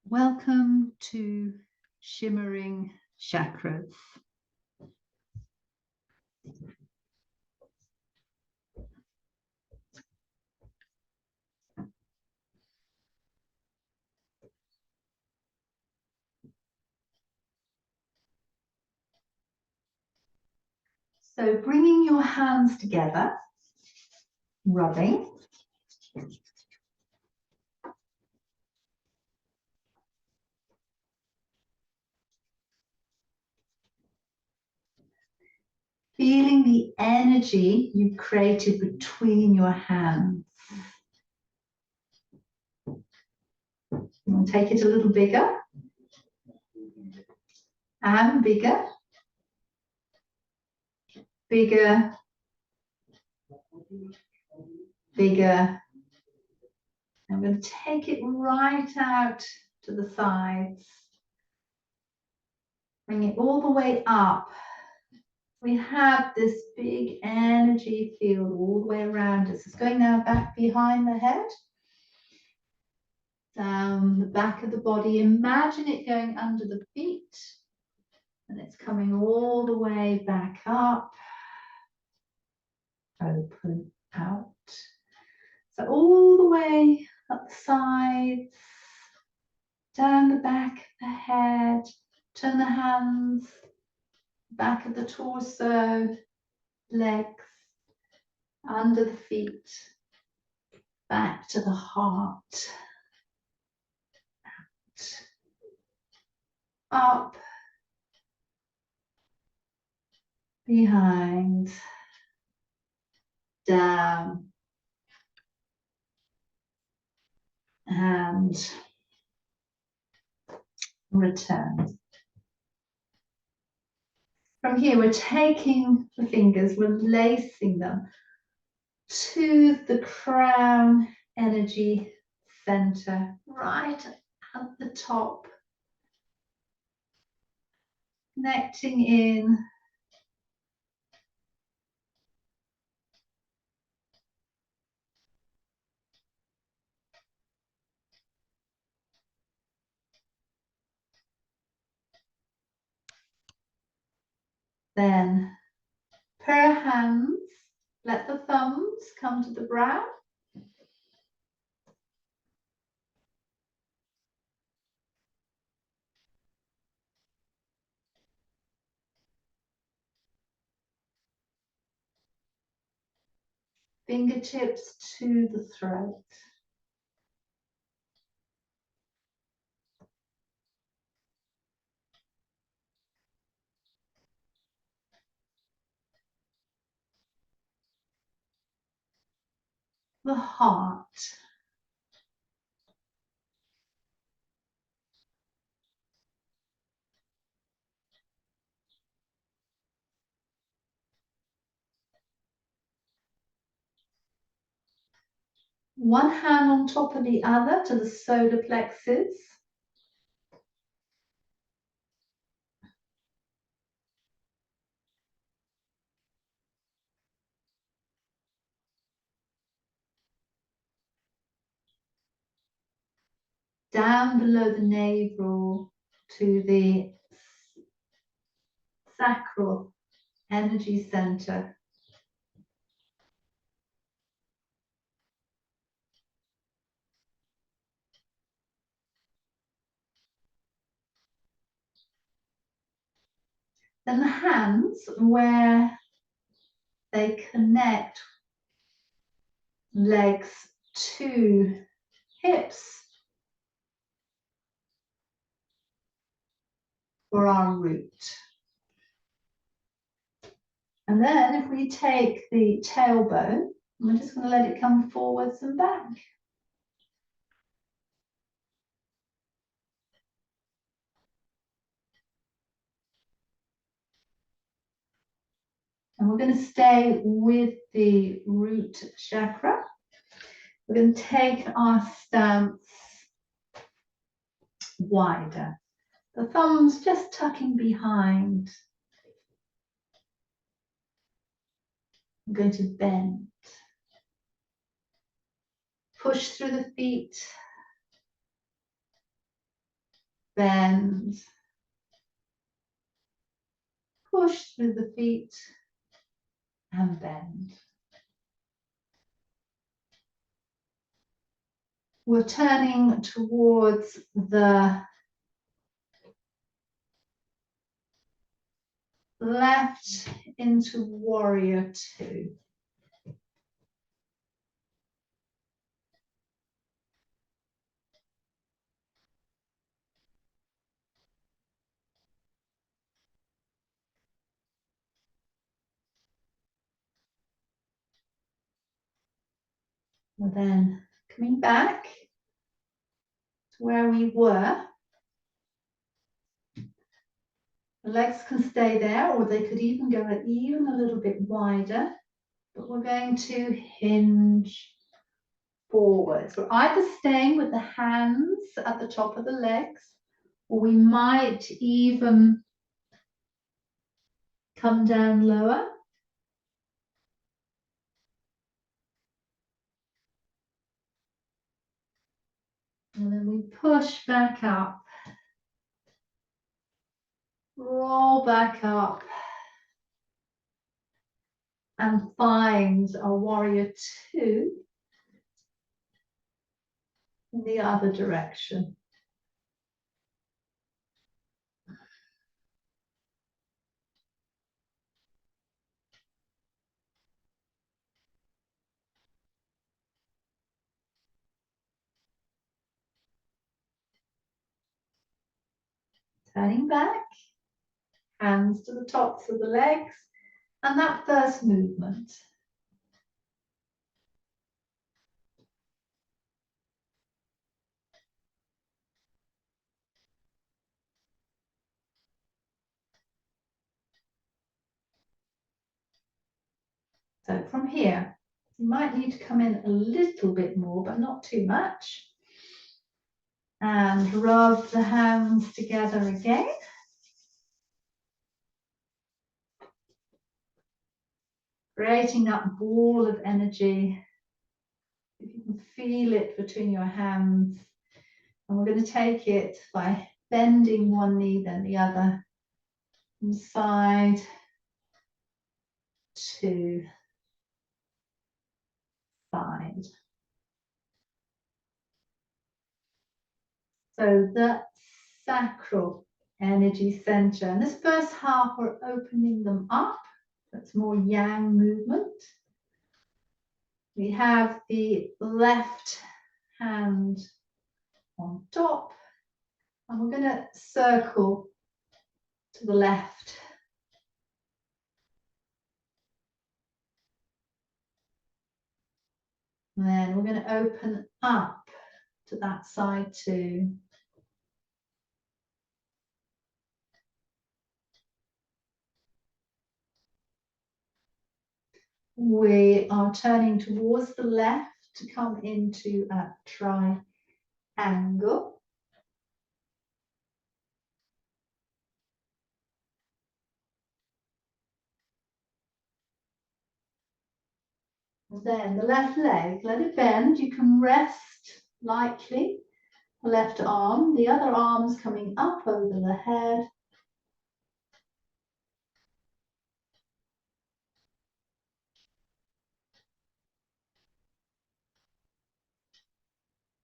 Welcome to Shimmering Chakras. So bringing your hands together, rubbing. Feeling the energy you've created between your hands. And take it a little bigger. And bigger. Bigger. Bigger. I'm going to take it right out to the sides. Bring it all the way up. We have this big energy field all the way around us. It's going now back behind the head, down the back of the body. Imagine it going under the feet, and it's coming all the way back up, open, out. So all the way up the sides, down the back of the head, turn the hands, back of the torso, legs, under the feet, back to the heart, out, up, behind, down, and return. From here, we're taking the fingers, we're lacing them to the crown energy center, right at the top, connecting in then per hands, let the thumbs come to the brow. Fingertips to the throat. The heart. One hand on top of the other to the solar plexus. Down below the navel to the sacral energy center. Then the hands where they connect legs to hips for our root. And then if we take the tailbone, we're just going to let it come forwards and back. And we're going to stay with the root chakra. We're going to take our stance wider. The thumbs just tucking behind. I'm going to bend. Push through the feet. bend, push through the feet and bend. We're turning towards the left into warrior two. And then coming back to where we were. The legs can stay there, or they could even go even a little bit wider, but we're going to hinge forwards. We're either staying with the hands at the top of the legs, or we might even come down lower. And then we push back up, roll back up, and find a warrior two in the other direction. Turning back, hands to the tops of the legs, and that first movement. So from here, you might need to come in a little bit more, but not too much. And rub the hands together again. Creating that ball of energy. If you can feel it between your hands. And we're going to take it by bending one knee, then the other. From side to side. So the sacral energy center. And this first half, we're opening them up. That's more yang movement. We have the left hand on top, and we're going to circle to the left. And then we're going to open up to that side too. We are turning towards the left to come into a triangle. Then the left leg, let it bend. You can rest lightly. The left arm, the other arm's coming up over the head.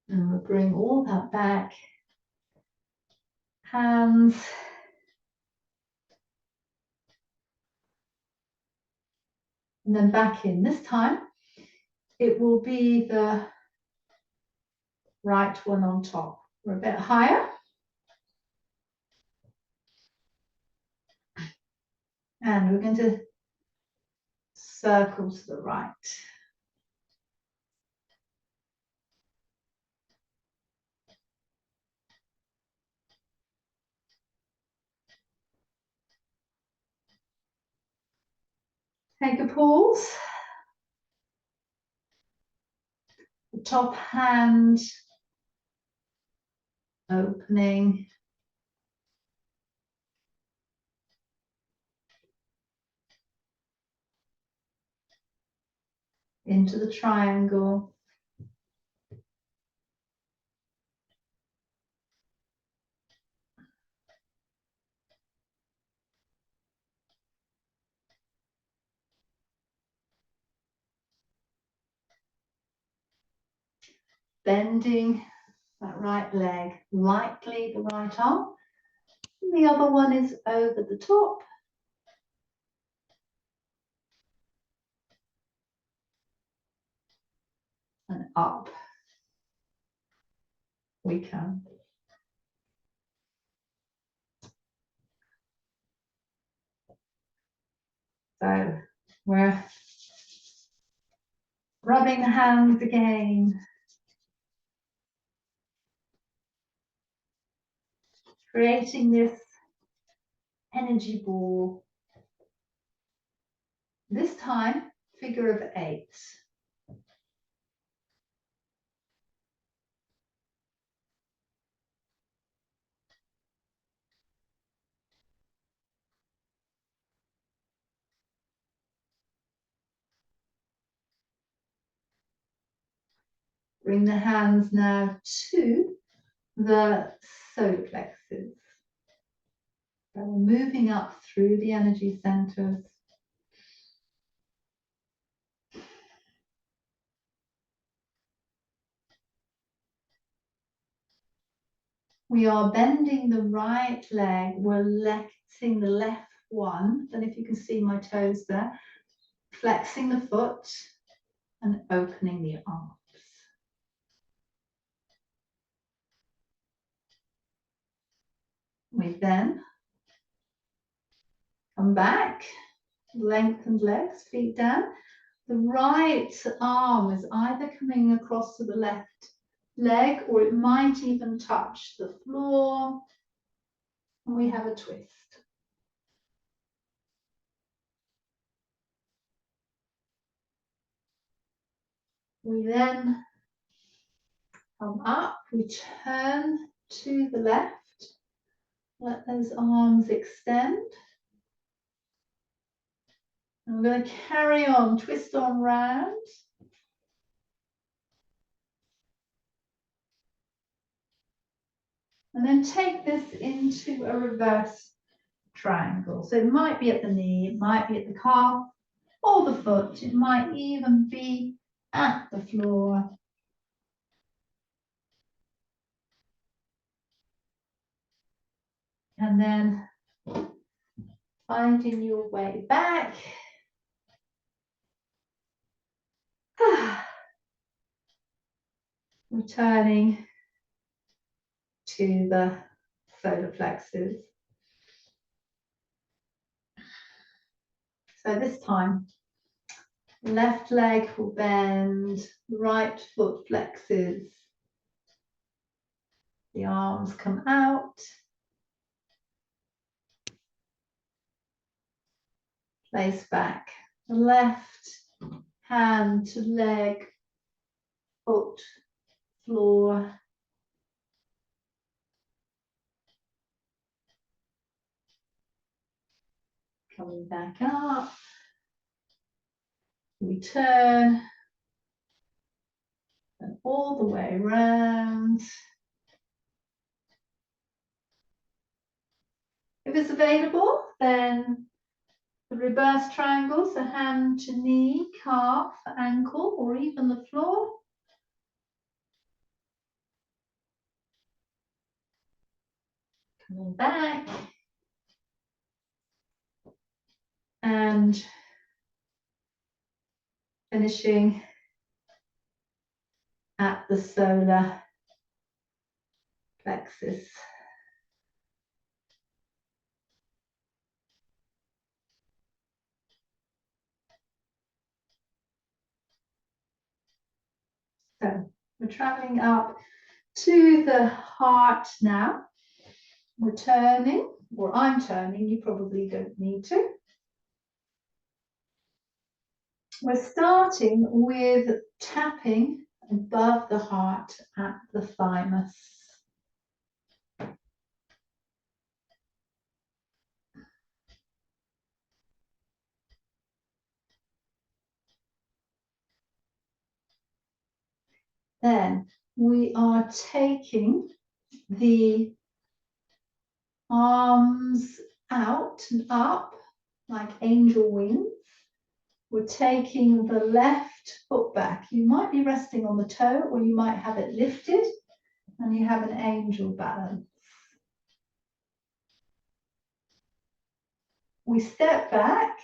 And we'll bring all that back. Hands. And then back in. This time, it will be the right one on top. We're a bit higher. And we're going to circle to the right. Take a pause. The top hand opening. Into the triangle. bending that right leg, lightly the right arm. And the other one is over the top. And up we come. So we're rubbing the hands again. Creating this energy ball. This time, figure of 8. Bring the hands now to the solar plexus. So we're moving up through the energy centers. We are bending the right leg. We're flexing the left one. I don't know if you can see my toes there. Flexing the foot and opening the arms. We then come back, lengthened legs, feet down. The right arm is either coming across to the left leg or it might even touch the floor. And we have a twist. We then come up, we turn to the left. Let those arms extend. And we're going to carry on, twist on round. And then take this into a reverse triangle. So it might be at the knee, it might be at the calf or the foot. It might even be at the floor. And then finding your way back. Returning to the solar plexus. So this time, left leg will bend, right foot flexes. The arms come out. Place back the left hand to leg, foot, floor. Coming back up. We turn and all the way around. If it's available, then the reverse triangles, so hand to knee, calf, ankle, or even the floor. Coming back. And finishing at the solar plexus. So we're traveling up to the heart now. We're turning, or I'm turning, you probably don't need to. We're starting with tapping above the heart at the thymus. Then we are taking the arms out and up like angel wings. we're taking the left foot back. You might be resting on the toe, or you might have it lifted and you have an angel balance. We step back.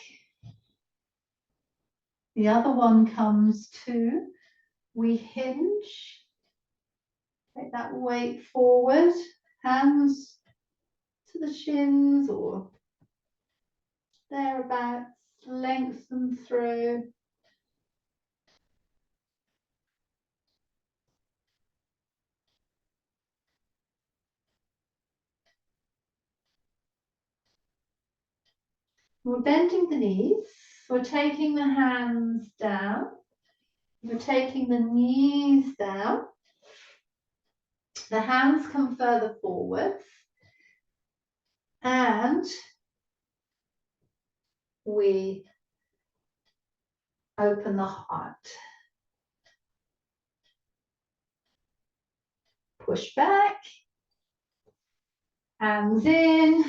The other one comes to, we hinge. Take that weight forward, hands to the shins or thereabouts, lengthen through. We're bending the knees, we're taking the hands down, we're taking the knees down. The hands come further forwards and we open the heart. Push back, hands in,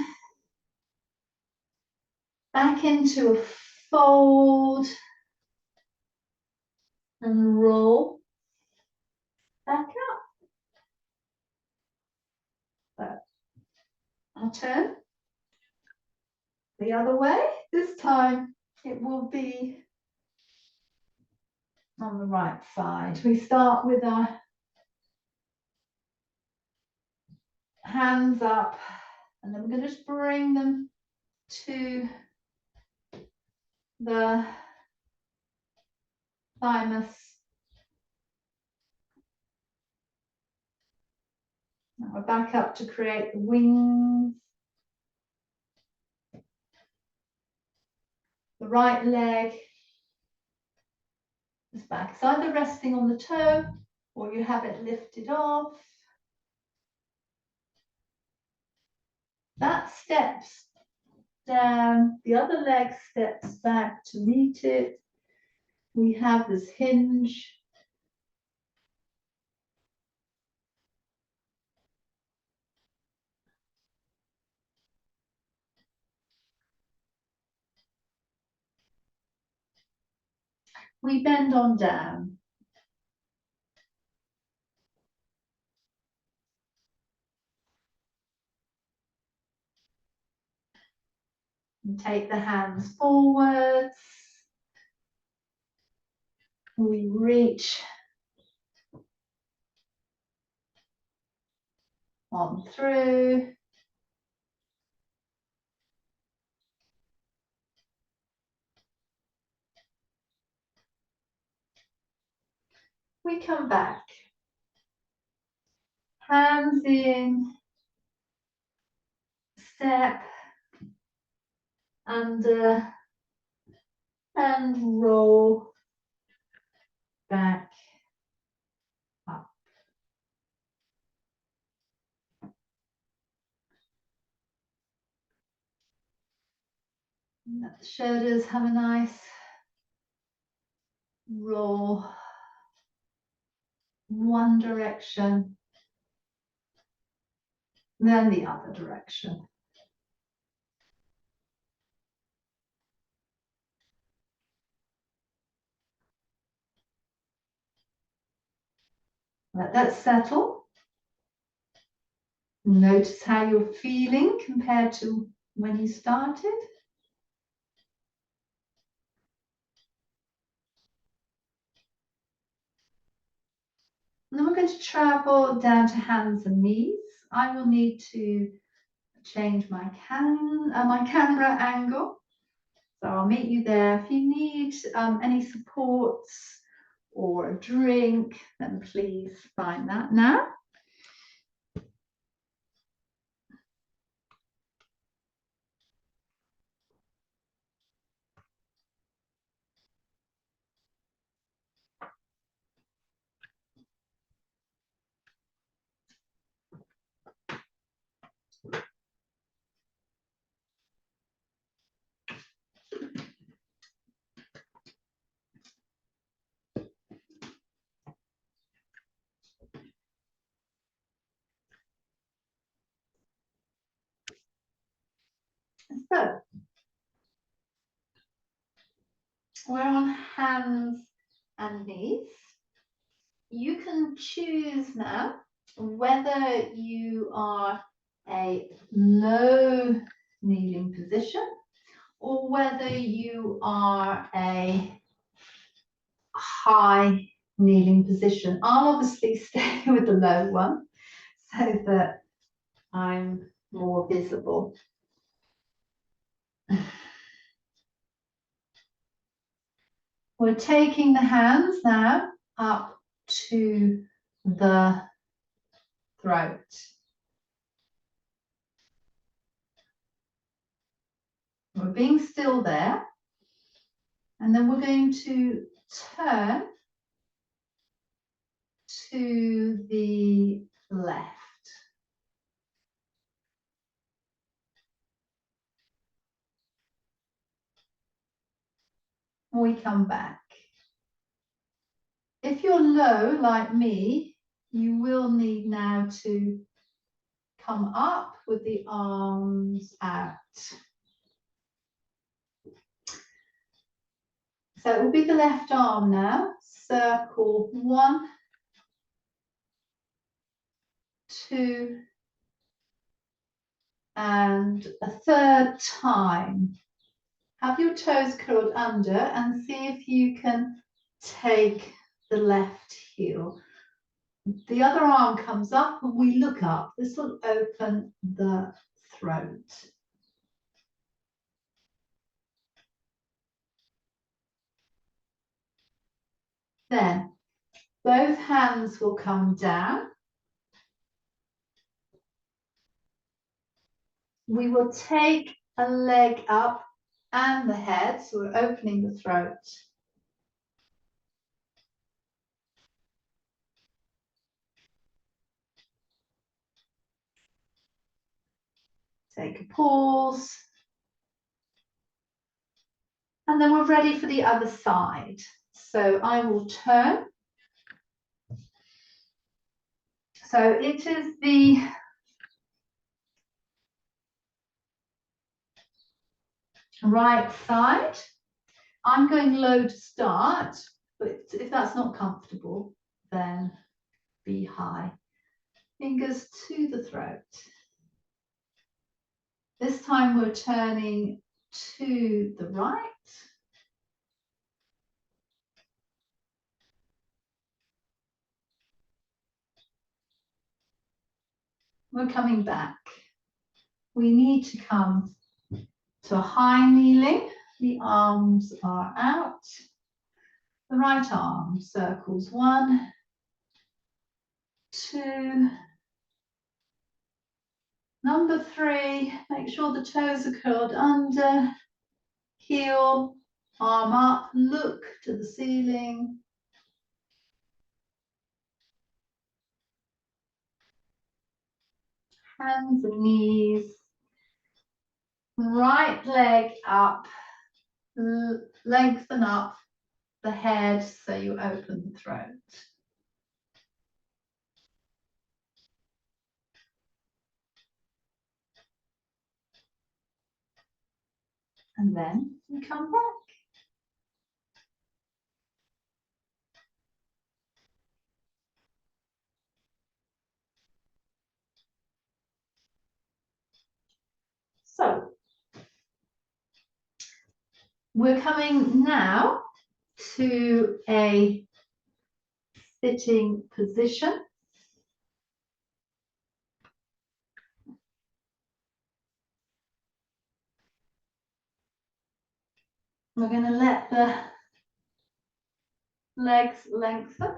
back into a fold and roll back up. So I'll turn the other way. This time it will be on the right side. We start with our hands up and then we're going to just bring them to the thymus. Now we're back up to create the wings. The right leg is back. It's either resting on the toe or you have it lifted off. That steps down, the other leg steps back to meet it. We have this hinge. We bend on down. And take the hands forwards. We reach on through. We come back. Hands in. Step. Under. And roll back up. And let the shoulders have a nice roll. One direction, then the other direction. Let that settle. Notice how you're feeling compared to when you started. And then we're going to travel down to hands and knees. I will need to change my camera angle. So I'll meet you there. If you need any supports or a drink, then please find that now. So We're on hands and knees. You can choose now whether you are a low kneeling position or whether you are a high kneeling position. I'll obviously stay with the low one so that I'm more visible. We're taking the hands now up to the throat. We're being still there. And then we're going to turn to the left. We come back. If you're low like me, you will need now to come up with the arms out. So it will be the left arm now. Circle 1, 2, and a third time. Have your toes curled under and see if you can take the left heel. The other arm comes up and we look up. This will open the throat. Then both hands will come down. We will take a leg up and the head, so we're opening the throat. Take a pause. And then we're ready for the other side. So I will turn. So it is the right side. I'm going low to start, but if that's not comfortable, then be high. Fingers to the throat. This time we're turning to the right. We're coming back. We need to come to a high kneeling. The arms are out. The right arm circles 1, 2, number 3. Make sure the toes are curled under. Heel, arm up, look to the ceiling. Hands and knees. Right leg up, lengthen up the head so you open the throat. And then you come back. So we're coming now to a sitting position. We're going to let the legs lengthen.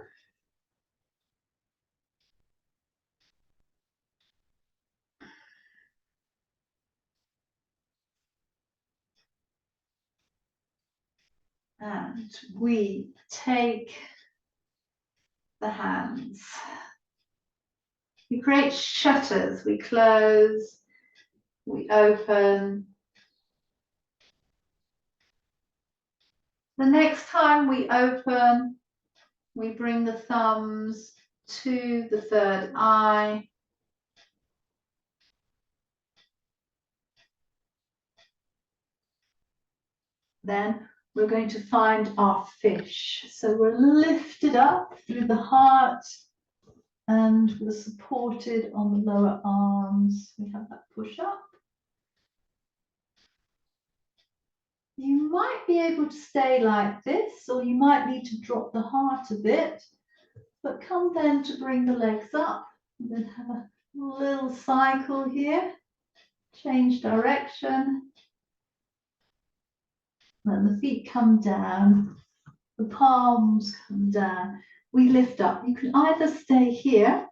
And we take the hands. We create shutters. We close, we open. The next time we open, we bring the thumbs to the third eye. Then we're going to find our fish. So we're lifted up through the heart and we're supported on the lower arms. We have that push up. You might be able to stay like this, or you might need to drop the heart a bit, but come then to bring the legs up. We're going to have a little cycle here, change direction. Then the feet come down, the palms come down. We lift up. You can either stay here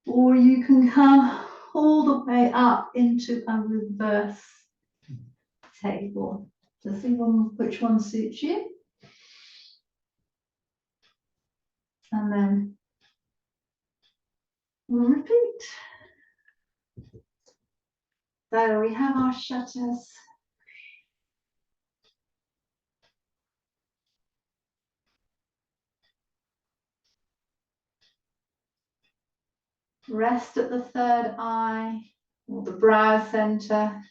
or you can come all the way up into a reverse table. So see which one suits you. And then we'll repeat. So we have our shutters. Rest at the third eye or the brow center.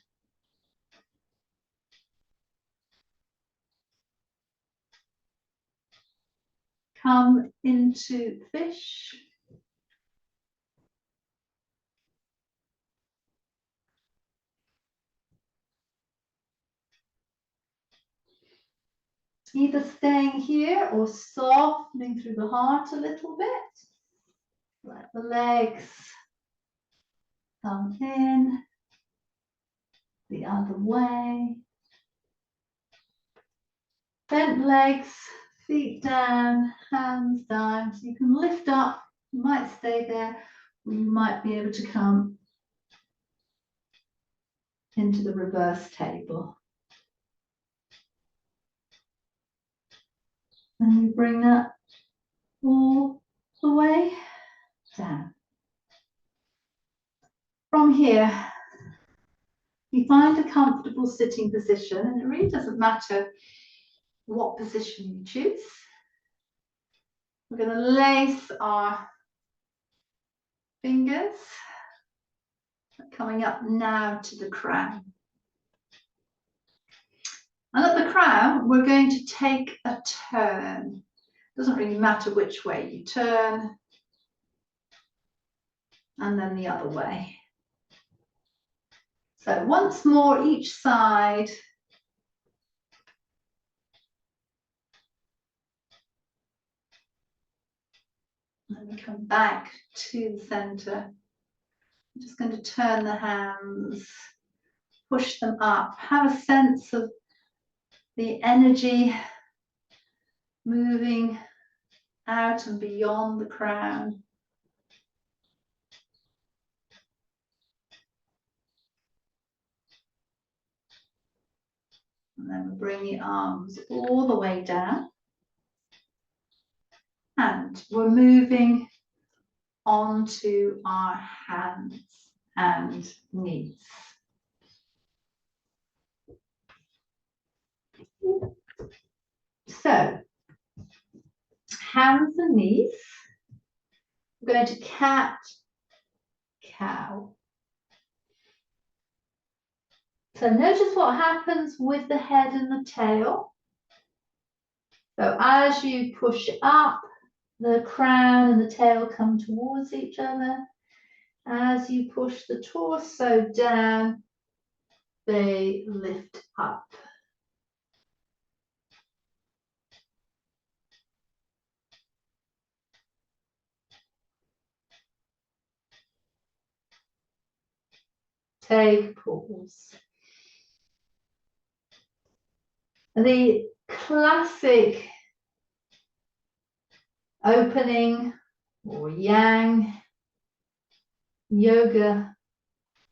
Come into fish. Either staying here or softening through the heart a little bit. Let the legs come in the other way. Bent legs, feet down, hands down. So you can lift up, you might stay there, or you might be able to come into the reverse table. And you bring that all the way down. From here, you find a comfortable sitting position, and it really doesn't matter what position you choose. We're going to lace our fingers, coming up now to the crown. And at the crown, we're going to take a turn. Doesn't really matter which way you turn. And then the other way. So once more each side. And we come back to the center. I'm just going to turn the hands, push them up, have a sense of the energy moving out and beyond the crown. And then we bring the arms all the way down. And we're moving onto our hands and knees. So, hands and knees. We're going to cat, cow. So notice what happens with the head and the tail. So as you push up, the crown and the tail come towards each other. As you push the torso down, they lift up. Take pause. The classic opening or yang yoga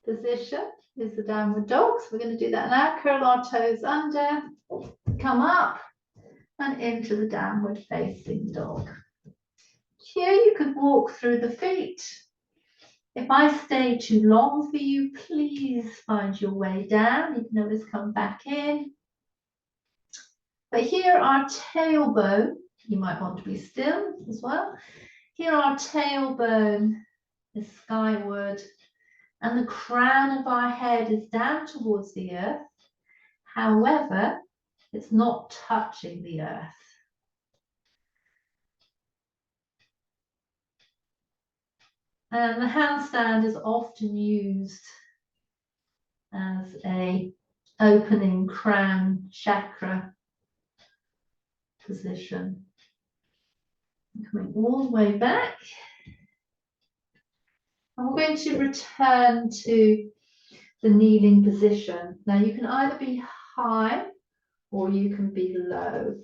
position is the downward dog. So we're going to do that now. Curl our toes under, come up and into the downward facing dog. Here you could walk through the feet. If I stay too long for you, please find your way down. You can always come back in. But here our tailbone, you might want to be still as well. Here our tailbone is skyward and the crown of our head is down towards the earth. However, It's not touching the earth. And the handstand is often used as a opening crown chakra position. Coming all the way back. And we're going to return to the kneeling position. Now you can either be high or you can be low.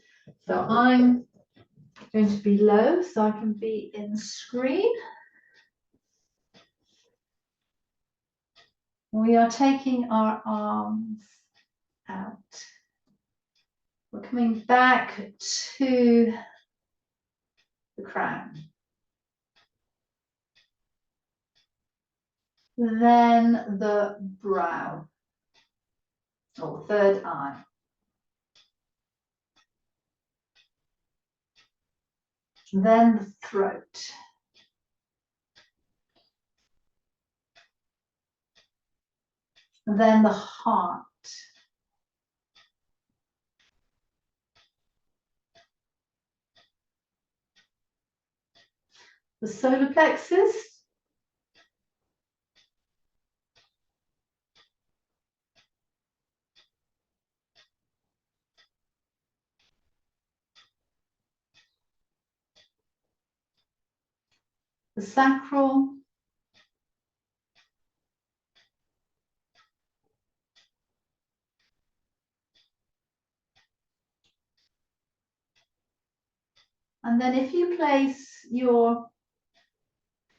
So I'm going to be low so I can be in screen. We are taking our arms out. We're coming back to the crown. Then the brow, or third eye. Then the throat. Then the heart. The solar plexus. The sacral. And then if you place your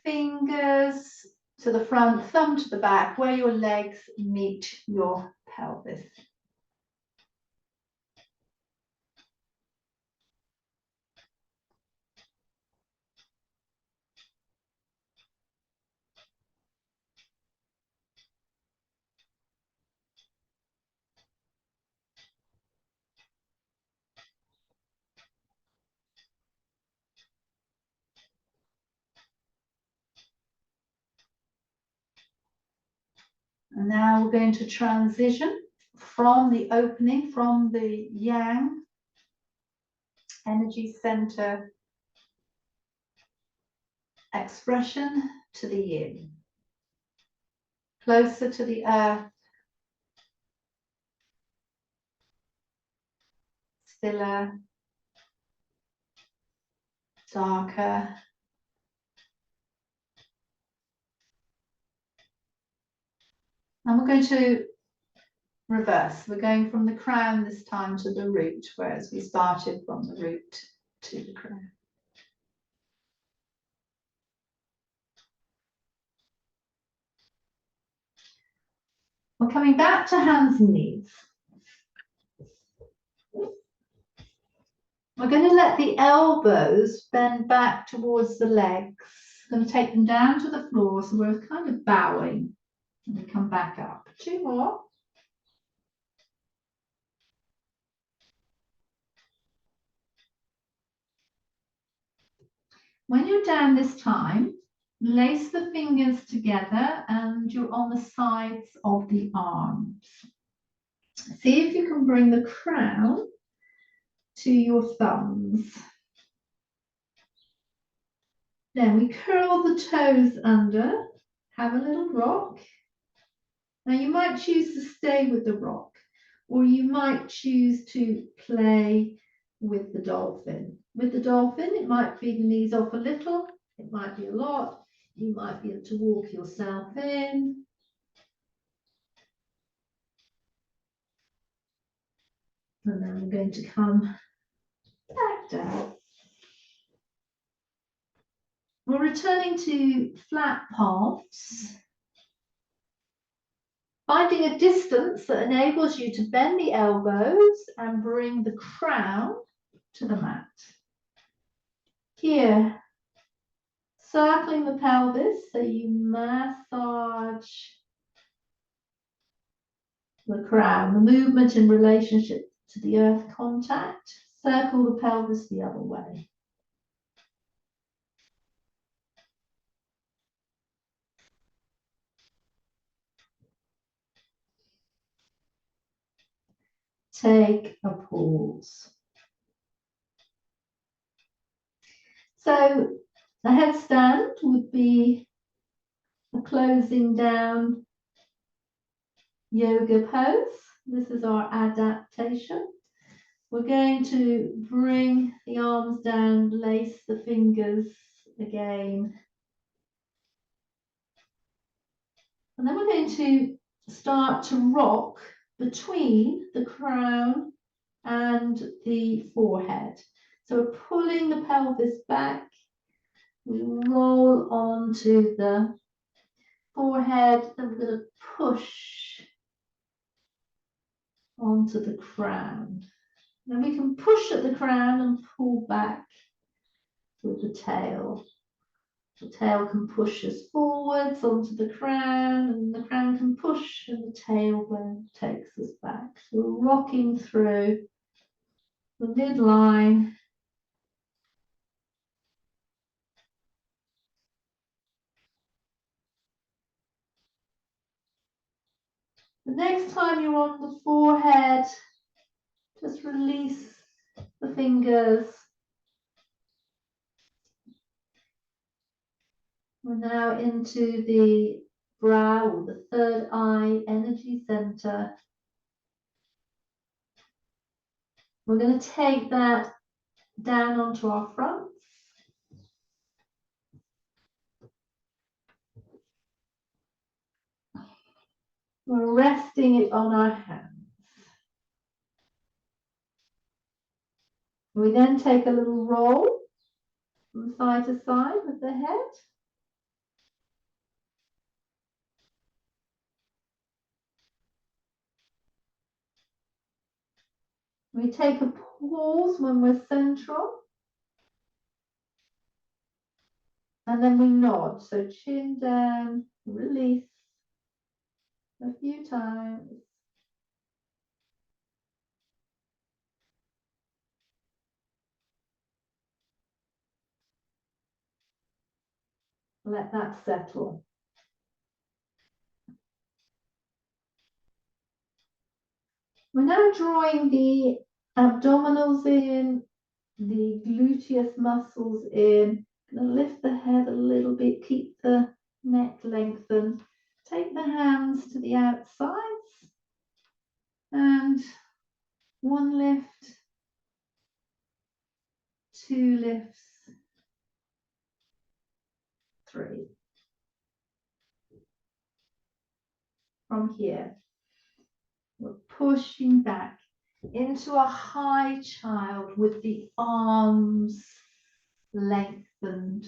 fingers to the front, thumb to the back, where your legs meet your pelvis. And now we're going to transition from the opening, from the yang energy center expression to the yin. Closer to the earth, stiller, darker. And we're going to reverse. We're going from the crown this time to the root, whereas we started from the root to the crown. We're coming back to hands and knees. We're going to let the elbows bend back towards the legs. We're going to take them down to the floor, so we're kind of bowing. And we come back up. 2 more. When you're down this time, lace the fingers together and you're on the sides of the arms. See if you can bring the crown to your thumbs. Then we curl the toes under, have a little rock. Now you might choose to stay with the rock, or you might choose to play with the dolphin. With the dolphin, it might be the knees off a little, it might be a lot. You might be able to walk yourself in. And then we're going to come back down. We're returning to flat palms. Finding a distance that enables you to bend the elbows and bring the crown to the mat. Here, circling the pelvis so you massage the crown, the movement in relationship to the earth contact. Circle the pelvis the other way. take a pause. So the headstand would be a closing down yoga pose. This is our adaptation. We're going to bring the arms down, lace the fingers again. And then we're going to start to rock between the crown and the forehead. So we're pulling the pelvis back. We roll onto the forehead, and we're going to push onto the crown. Then we can push at the crown and pull back with the tail. The tail can push us forwards onto the crown, and the crown can push, and the tailbone takes us back. So we're rocking through the midline. The next time you're on the forehead, just release the fingers. We're now into the brow, or the third eye energy center. We're going to take that down onto our fronts. We're resting it on our hands. We then take a little roll from side to side with the head. We take a pause when we're central. And then we nod. So chin down, release a few times. Let that settle. We're now drawing the abdominals in, the gluteus muscles in. Gonna lift the head a little bit, keep the neck lengthened. Take the hands to the outsides, and one lift, two lifts, three. From here, we're pushing back into a high child with the arms lengthened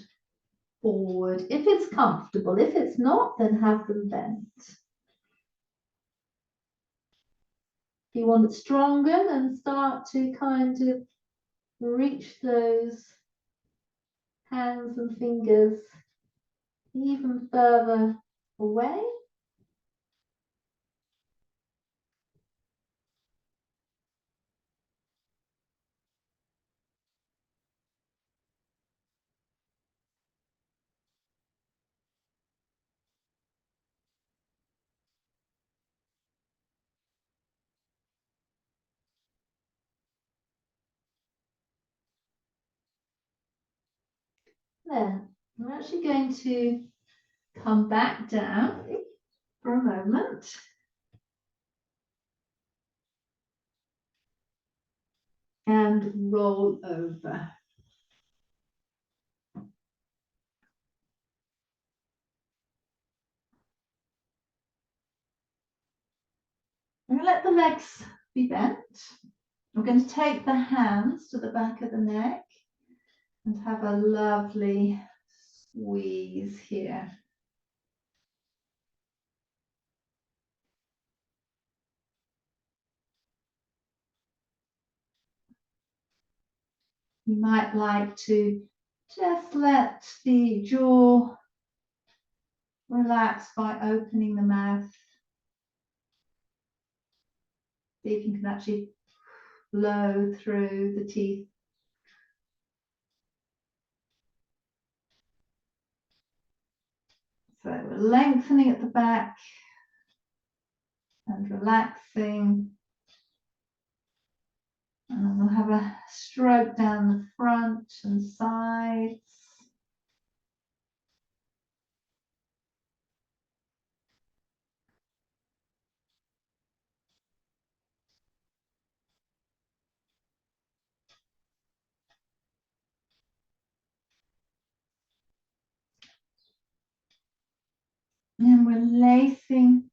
forward. If it's comfortable, if it's not, then have them bent. If you want it stronger, then start to kind of reach those hands and fingers even further away. Then we're actually going to come back down for a moment. And roll over. I'm going to let the legs be bent. I'm going to take the hands to the back of the neck and have a lovely squeeze here. You might like to just let the jaw relax by opening the mouth. See if you can actually blow through the teeth. So we're lengthening at the back and relaxing And then we'll have a stroke down the front and sides. And we're lacing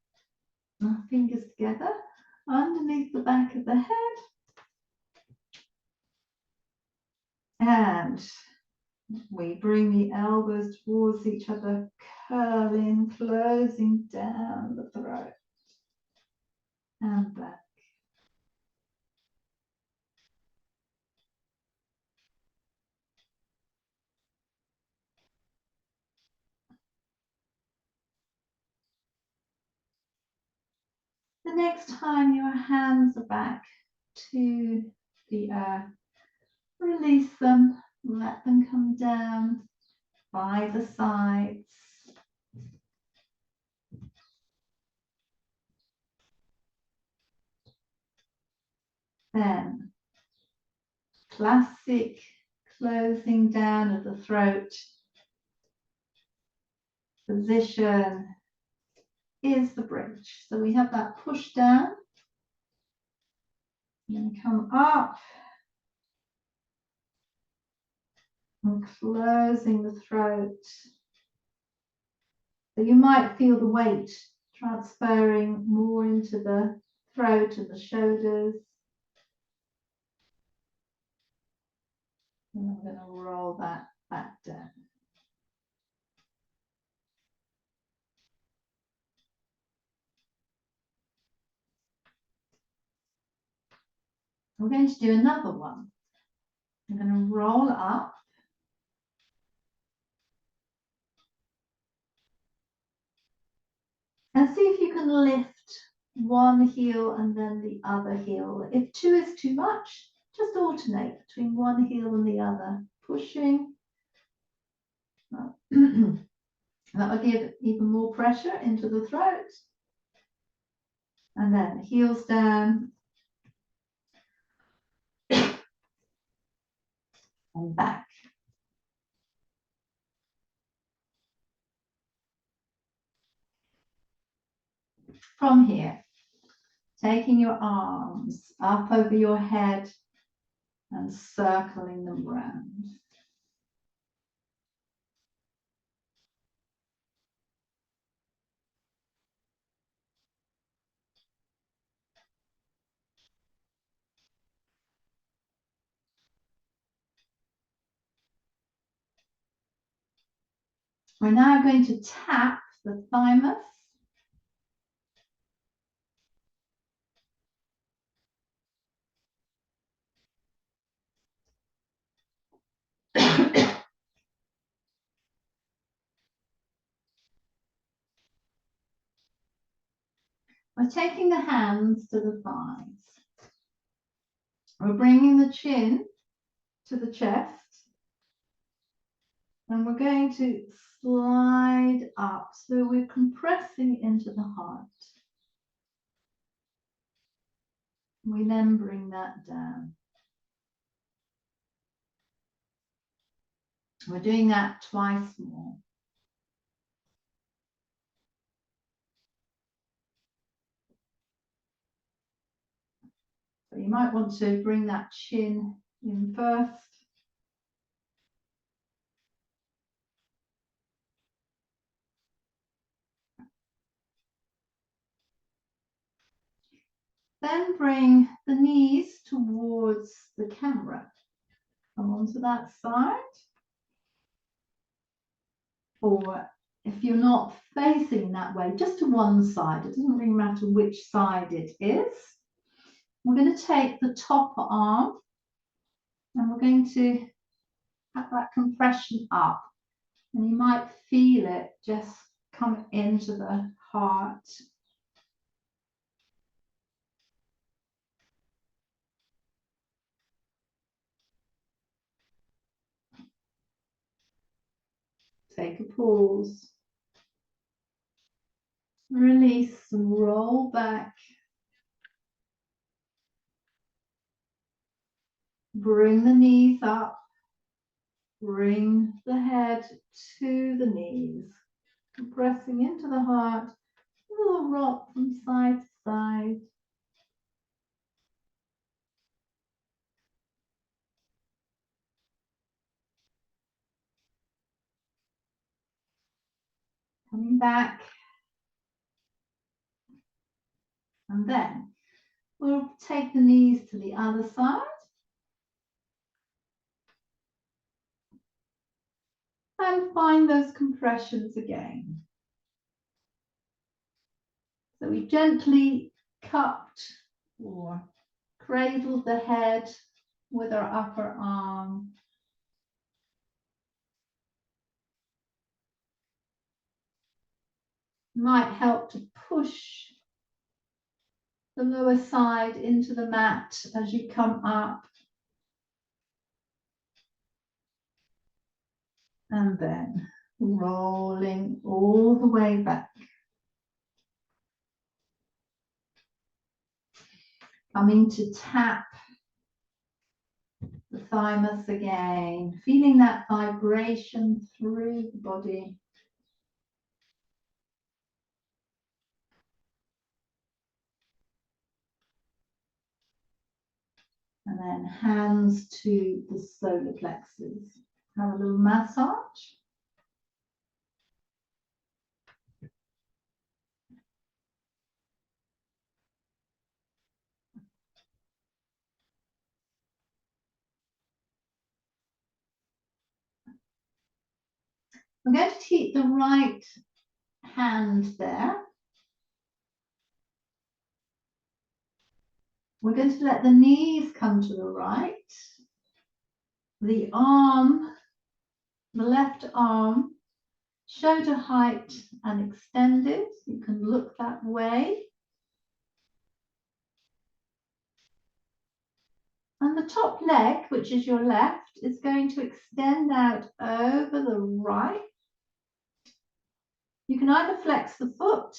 our fingers together underneath the back of the head. And we bring the elbows towards each other, curling, closing down the throat and back. The next time your hands are back to the earth, release them, let them come down by the sides. Then, classic closing down of the throat position is the bridge. So we have that push down, and then come up and closing the throat. So you might feel the weight transferring more into the throat and the shoulders. And I'm going to roll that back down. We're going to do another one. I'm going to roll up. And see if you can lift one heel and then the other heel. If two is too much, just alternate between one heel and the other. Pushing. That will give even more pressure into the throat. And then heels down. And back. From here, taking your arms up over your head and circling them round. We're now going to tap the thymus. We're taking the hands to the thighs. We're bringing the chin to the chest. And we're going to slide up. So we're compressing into the heart. We then bring that down. We're doing that twice more. So you might want to bring that chin in first. Then bring the knees towards the camera. Come onto that side. Or if you're not facing that way, just to one side. It doesn't really matter which side it is. We're going to take the top arm and we're going to have that compression up. And you might feel it just come into the heart. Take a pause. Release, roll back. Bring the knees up. Bring the head to the knees. Pressing into the heart. A little rock from side to side. Coming back. And then we'll take the knees to the other side. And find those compressions again. So we gently cupped or cradled the head with our upper arm. Might help to push the lower side into the mat as you come up. And then rolling all the way back. Coming to tap the thymus again, feeling that vibration through the body. And then hands to the solar plexus. Have a little massage. I'm going to keep the right hand there. We're going to let the knees come to the right. The arm, the left arm, shoulder height and extended. You can look that way. And the top leg, which is your left, is going to extend out over the right. You can either flex the foot,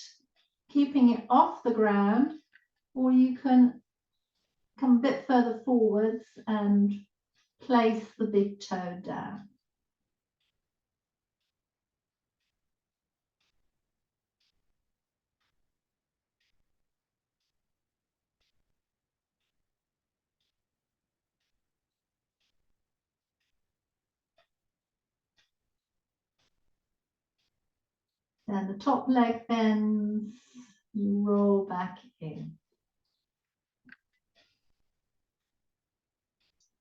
keeping it off the ground, or you can come a bit further forwards and place the big toe down. Then the top leg bends, you roll back in.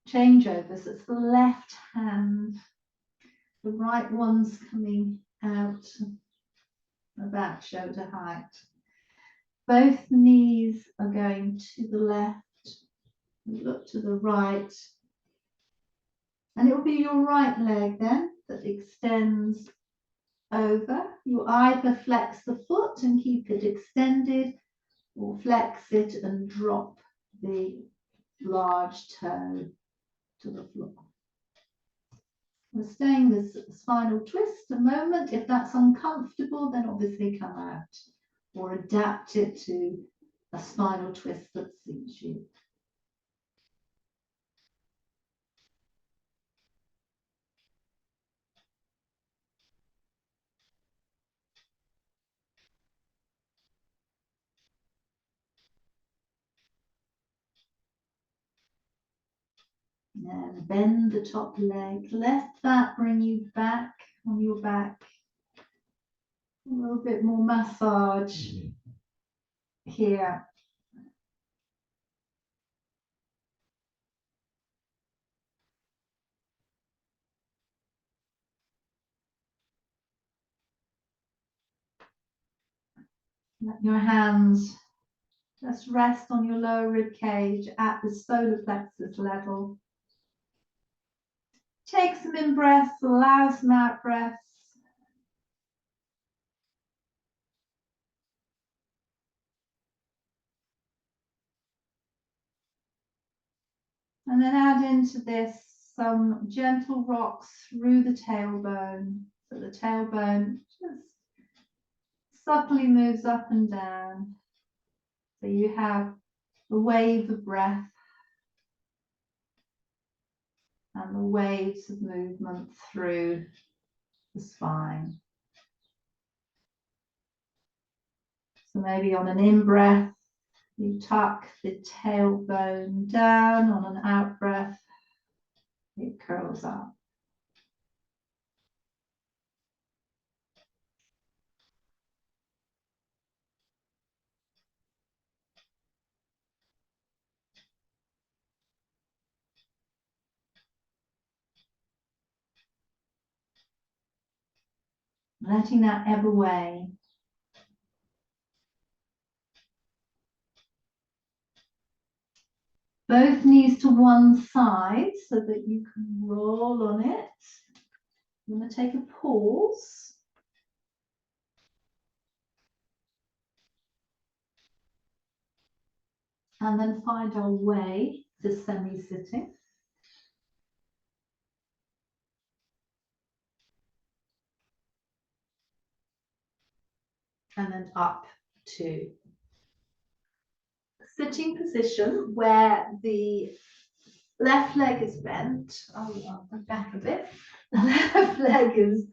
Changeovers, it's the left hand, the right one's coming out about shoulder height. Both knees are going to the left, look to the right, and it will be your right leg then that extends over. You either flex the foot and keep it extended, or flex it and drop the large toe to the floor. We're staying with spinal twist a moment. If that's uncomfortable, then obviously come out or adapt it to a spinal twist that suits you. And bend the top leg. Let that bring you back on your back. A little bit more massage here. Let your hands just rest on your lower rib cage at the solar plexus level. Take some in breaths, allow some out breaths. And then add into this some gentle rocks through the tailbone. So the tailbone just subtly moves up and down. So you have the wave of breath. and the waves of movement through the spine. So maybe on an in-breath, you tuck the tailbone down. On an out-breath, it curls up. Letting that ebb away. Both knees to one side so that you can roll on it. I'm going to take a pause. And then find our way to semi-sitting. And then up to sitting position where the left leg is bent. I'll go back a bit. The left leg is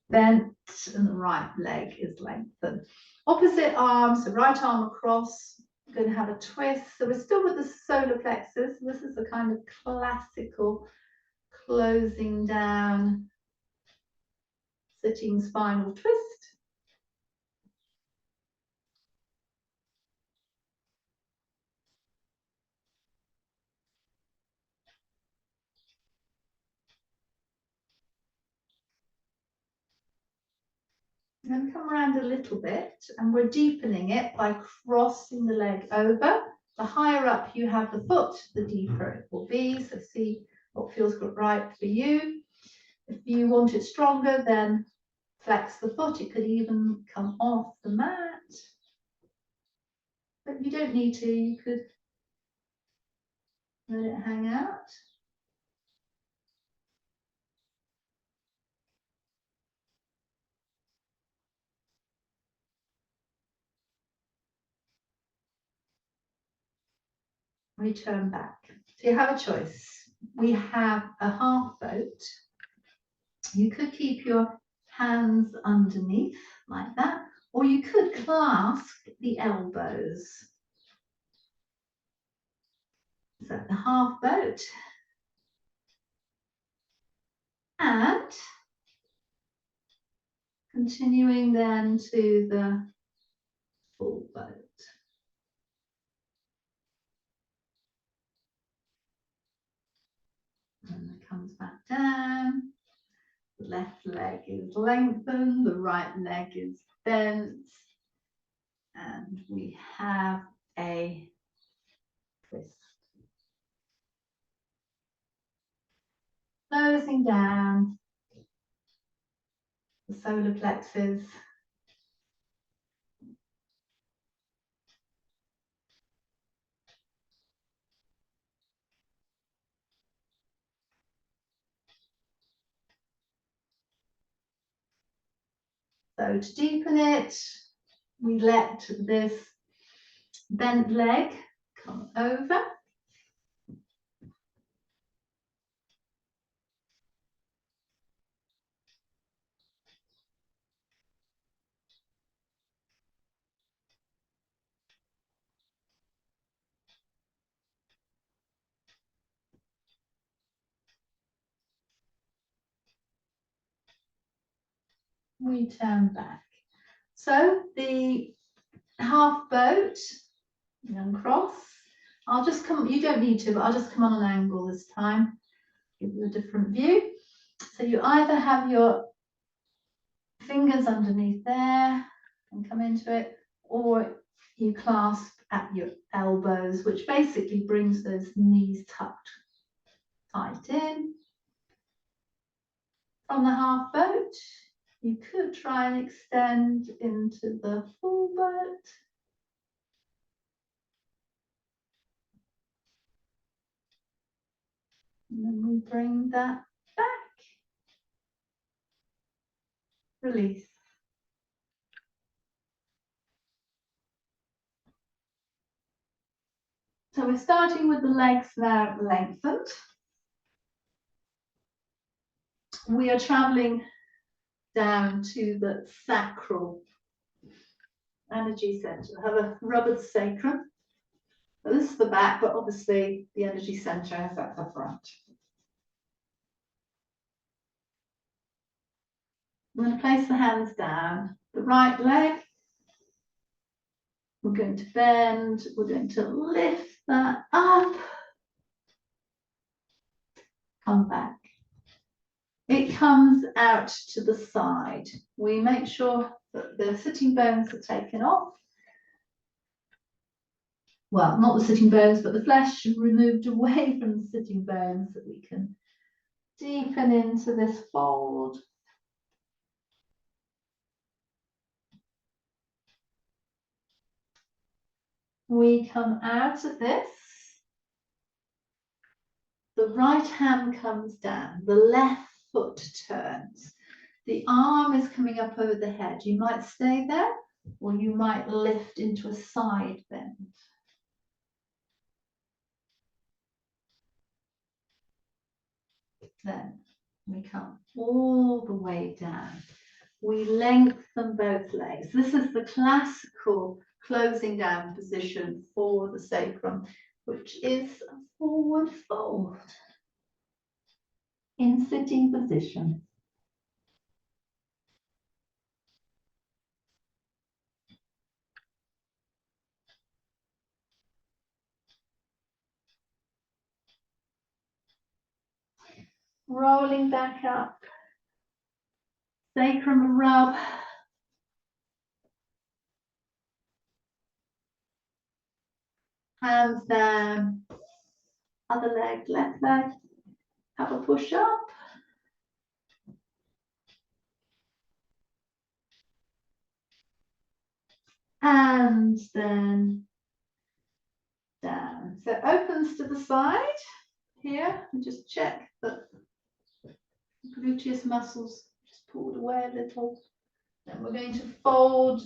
bent and the right leg is lengthened. Opposite arm, so right arm across, going to have a twist. So we're still with the solar plexus. This is a kind of classical closing down sitting spinal twist. And come around a little bit, and we're deepening it by crossing the leg over. The higher up you have the foot, the deeper it will be. So see what feels right for you. If you want it stronger, then flex the foot. It could even come off the mat. But you don't need to. You could let it hang out. Return back. So you have a choice. We have a half boat. You could keep your hands underneath like that, or you could clasp the elbows. So the half boat. And continuing then to the full boat. And it comes back down. The left leg is lengthened, the right leg is bent. And we have a twist. Closing down the solar plexus. So to deepen it, we let this bent leg come over. We turn back. So the half boat and cross. I'll just come, you don't need to, but I'll just come on an angle this time, give you a different view. So you either have your fingers underneath there and come into it, or you clasp at your elbows, which basically brings those knees tucked tight in. From the half boat, you could try and extend into the full boat. And then we bring that back. Release. So we're starting with the legs now lengthened. we are traveling down to the sacral energy center. I have a rubbered sacrum. So this is the back, but obviously the energy center is at the front. I'm going to place the hands down. The right leg, we're going to bend. We're going to lift that up. Come back. It comes out to the side. We make sure that the sitting bones are taken off. Well, not the sitting bones, but the flesh removed away from the sitting bones, so that we can deepen into this fold. We come out of this. The right hand comes down, the left foot turns. The arm is coming up over the head. You might stay there, or you might lift into a side bend. Then we come all the way down. We lengthen both legs. This is the classical closing down position for the sacrum, which is a forward fold in sitting position. Rolling back up, sacrum rub. Hands down, other leg, left leg, have a push up. And then down. So it opens to the side here, and just check that the gluteus muscles just pulled away a little. Then we're going to fold.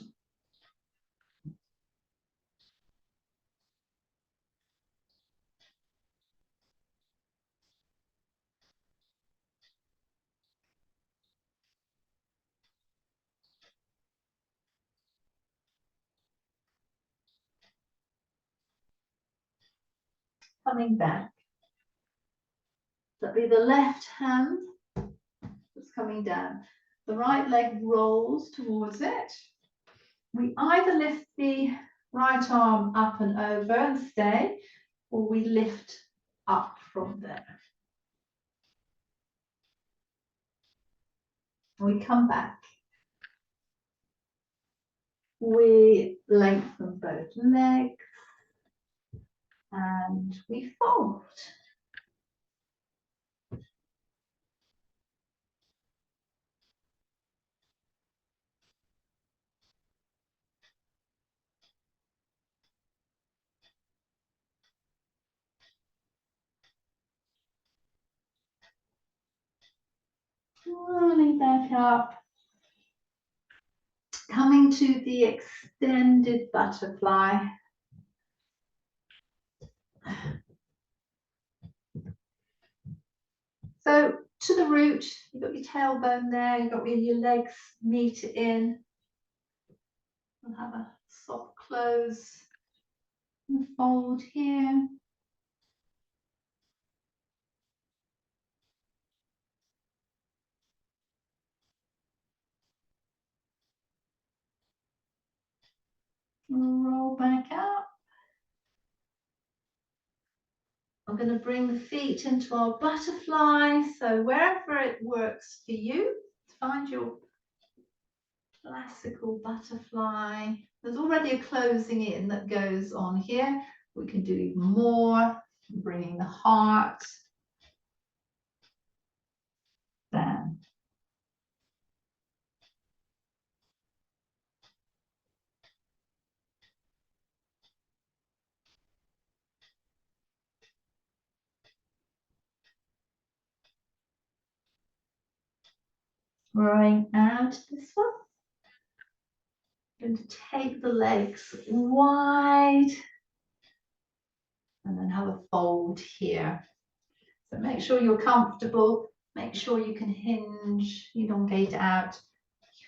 Coming back. That'll be the left hand that's coming down. The right leg rolls towards it. We either lift the right arm up and over and stay, or we lift up from there. We come back. We lengthen both legs and we fold. Rolling back up. Coming to the extended butterfly. So to the root, you've got your tailbone there, you've got where your legs meet in. We'll have a soft close and fold here. Roll back up. I'm going to bring the feet into our butterfly. So wherever it works for you, find your classical butterfly. There's already a closing in that goes on here. We can do even more, bringing the heart down. Rolling out this one. I'm going to take the legs wide and then have a fold here. So make sure you're comfortable Make sure you can hinge, elongate out.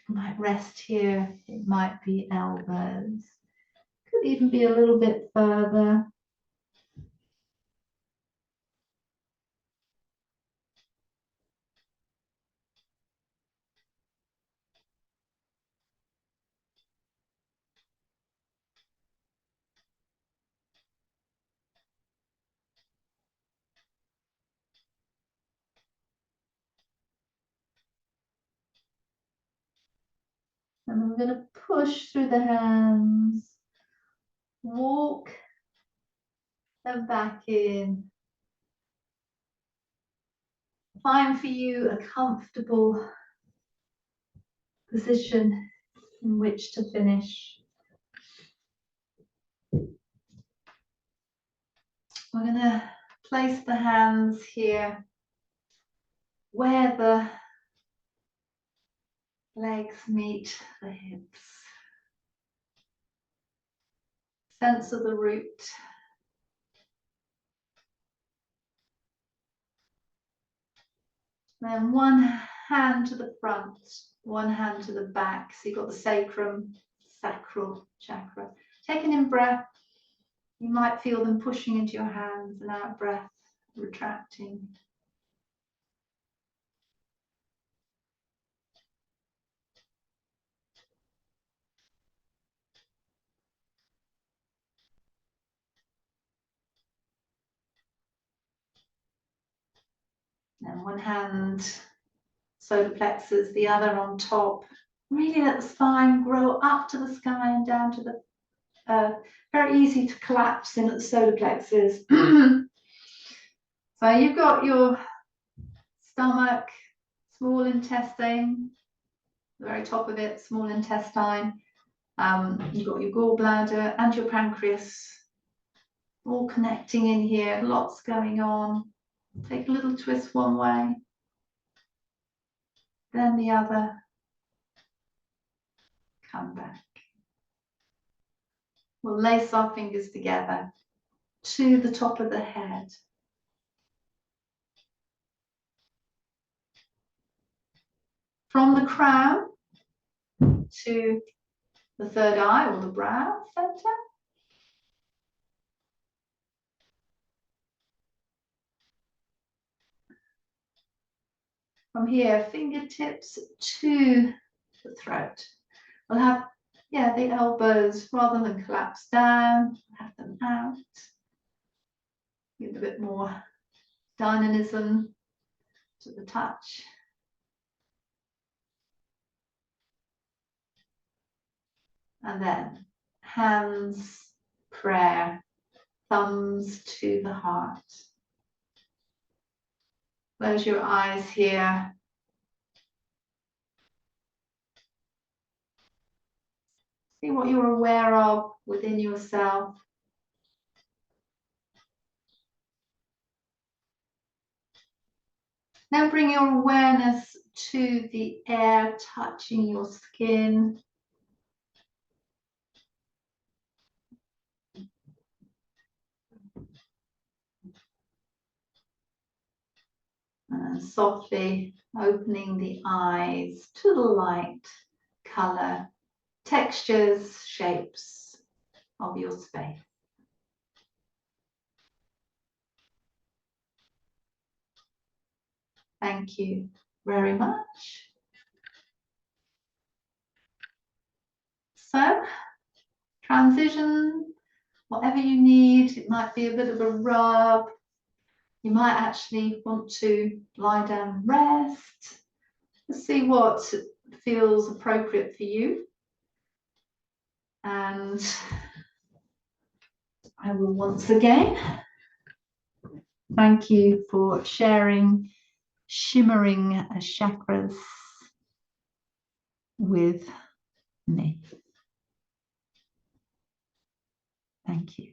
You might rest here. It might be elbows. Could even be a little bit further. And I'm going to push through the hands, walk them back in. Find for you a comfortable position in which to finish. We're going to place the hands here where the legs meet the hips. Sense of the root. Then one hand to the front, one hand to the back. So you've got the sacrum, sacral chakra. Take an in breath. You might feel them pushing into your hands, and out breath, retracting. And one hand, solar plexus, the other on top. Really let the spine grow up to the sky and down to the earth. Very easy to collapse in at the solar plexus. So you've got your stomach, small intestine, the very top of it, small intestine. You've got your gallbladder and your pancreas all connecting in here, lots going on. Take a little twist one way, then the other, come back. We'll lace our fingers together to the top of the head. From the crown to the third eye or the brow center. From here, fingertips to the throat. We'll have, the elbows, rather than collapse down, have them out. Give a bit more dynamism to the touch. And then hands, prayer, thumbs to the heart. Close your eyes here. See what you're aware of within yourself. Now bring your awareness to the air touching your skin. And softly opening the eyes to the light, color, textures, shapes of your space. Thank you very much. So, transition, whatever you need. It might be a bit of a rub. You might actually want to lie down and rest. Let's see what feels appropriate for you. And I will once again thank you for sharing Shimmering Chakras with me. Thank you.